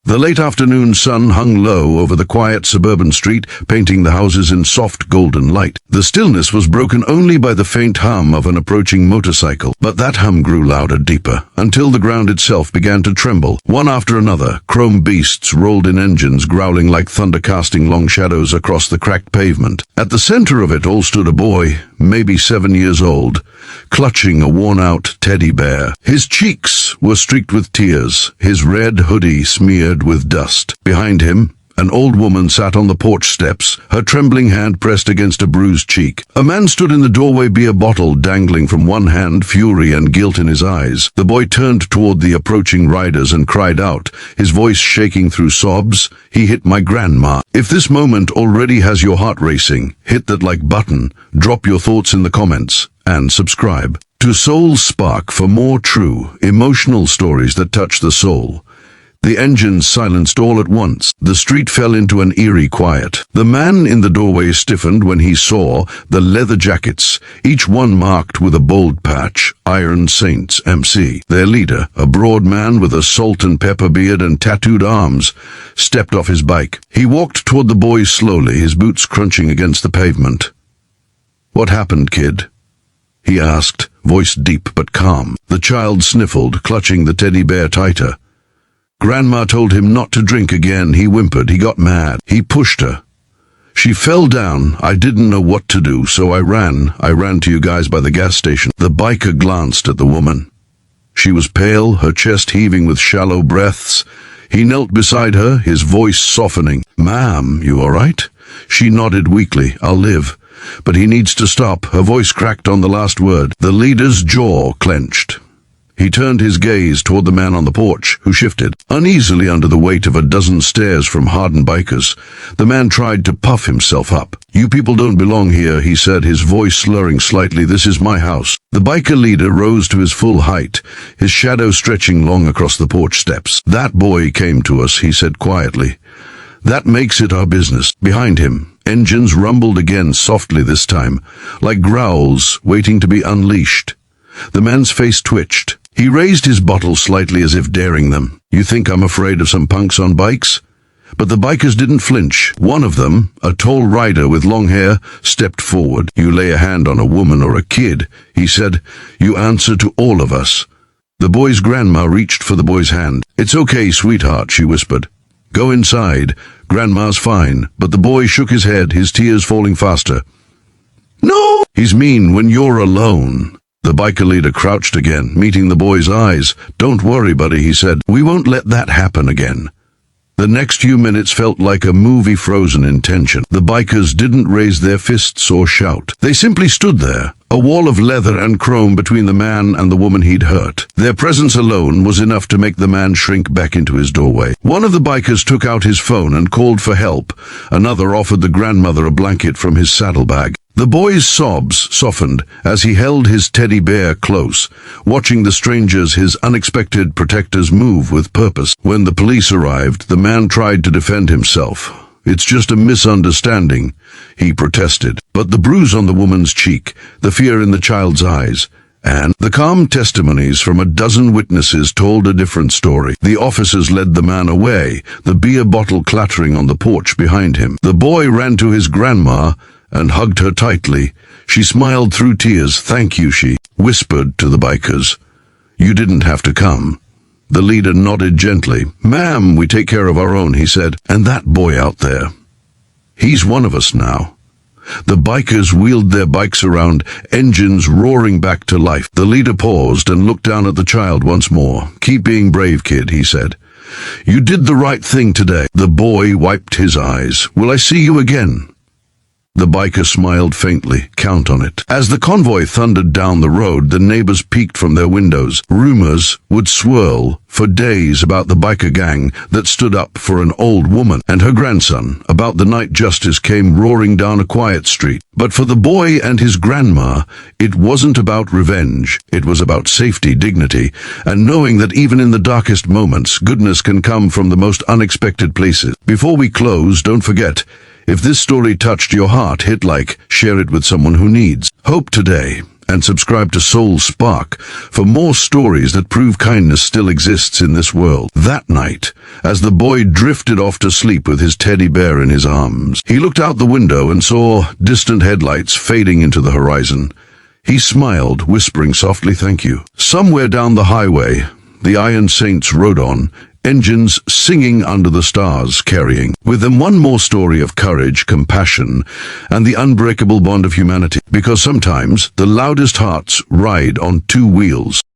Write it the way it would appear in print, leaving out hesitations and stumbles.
The late afternoon sun hung low over the quiet suburban street, painting the houses in soft golden light. The stillness was broken only by the faint hum of an approaching motorcycle, but that hum grew louder, deeper, until the ground itself began to tremble. One after another, chrome beasts rolled in engines, growling like thunder, casting long shadows across the cracked pavement. At the center of it all stood a boy, maybe 7 years old, clutching a worn-out teddy bear. His cheeks were streaked with tears, his red hoodie smeared with dust. Behind him, an old woman sat on the porch steps, her trembling hand pressed against a bruised cheek. A man stood in the doorway, beer bottle dangling from one hand, fury and guilt in his eyes. The boy turned toward the approaching riders and cried out, his voice shaking through sobs, "He hit my grandma." If this moment already has your heart racing, hit that like button, drop your thoughts in the comments, and subscribe to Soul Spark for more true, emotional stories that touch the soul. The engines silenced all at once. The street fell into an eerie quiet. The man in the doorway stiffened when he saw the leather jackets, each one marked with a bold patch, Iron Saints MC. Their leader, a broad man with a salt and pepper beard and tattooed arms, stepped off his bike. He walked toward the boys slowly, his boots crunching against the pavement. "What happened, kid?" he asked, voice deep but calm. The child sniffled, clutching the teddy bear tighter. "Grandma told him not to drink again," he whimpered. "He got mad. He pushed her. She fell down. I didn't know what to do, so I ran. I ran to you guys by the gas station." The biker glanced at the woman. She was pale, her chest heaving with shallow breaths. He knelt beside her, his voice softening. "Ma'am, you all right?" She nodded weakly. "I'll live. But he needs to stop." Her voice cracked on the last word. The leader's jaw clenched. He turned his gaze toward the man on the porch, who shifted uneasily under the weight of a dozen stares from hardened bikers. The man tried to puff himself up. "You people don't belong here," he said, his voice slurring slightly. "This is my house." The biker leader rose to his full height, his shadow stretching long across the porch steps. "That boy came to us," he said quietly. "That makes it our business." Behind him, engines rumbled again, softly this time, like growls waiting to be unleashed. The man's face twitched. He raised his bottle slightly as if daring them. "You think I'm afraid of some punks on bikes?" But the bikers didn't flinch. One of them, a tall rider with long hair, stepped forward. "You lay a hand on a woman or a kid," he said, "you answer to all of us." The boy's grandma reached for the boy's hand. "It's okay, sweetheart," she whispered. "Go inside. Grandma's fine." But the boy shook his head, his tears falling faster. "No!" "He's mean when you're alone." The biker leader crouched again, meeting the boy's eyes. "Don't worry, buddy," he said. "We won't let that happen again." The next few minutes felt like a movie frozen in tension. The bikers didn't raise their fists or shout. They simply stood there, a wall of leather and chrome between the man and the woman he'd hurt. Their presence alone was enough to make the man shrink back into his doorway. One of the bikers took out his phone and called for help. Another offered the grandmother a blanket from his saddlebag. The boy's sobs softened as he held his teddy bear close, watching the strangers, his unexpected protectors, move with purpose. When the police arrived, the man tried to defend himself. "It's just a misunderstanding," he protested. But the bruise on the woman's cheek, the fear in the child's eyes, and the calm testimonies from a dozen witnesses told a different story. The officers led the man away, the beer bottle clattering on the porch behind him. The boy ran to his grandma and hugged her tightly. She smiled through tears. "Thank you," she whispered to the bikers. "You didn't have to come." The leader nodded gently. "Ma'am, we take care of our own," he said. "And that boy out there, he's one of us now." The bikers wheeled their bikes around, engines roaring back to life. The leader paused and looked down at the child once more. "Keep being brave, kid," he said. "You did the right thing today." The boy wiped his eyes. "Will I see you again?" The biker smiled faintly. "Count on it." As the convoy thundered down the road, the neighbors peeked from their windows. Rumors would swirl for days about the biker gang that stood up for an old woman and her grandson, about the night justice came roaring down a quiet street. But for the boy and his grandma, it wasn't about revenge. It was about safety, dignity, and knowing that even in the darkest moments, goodness can come from the most unexpected places. Before we close, don't forget, if this story touched your heart, hit like, share it with someone who needs hope today, and subscribe to Soul Spark for more stories that prove kindness still exists in this world. That night, as the boy drifted off to sleep with his teddy bear in his arms, he looked out the window and saw distant headlights fading into the horizon. He smiled, whispering softly, "Thank you." Somewhere down the highway, the Iron Saints rode on, engines singing under the stars, carrying with them one more story of courage, compassion, and the unbreakable bond of humanity. Because sometimes the loudest hearts ride on two wheels.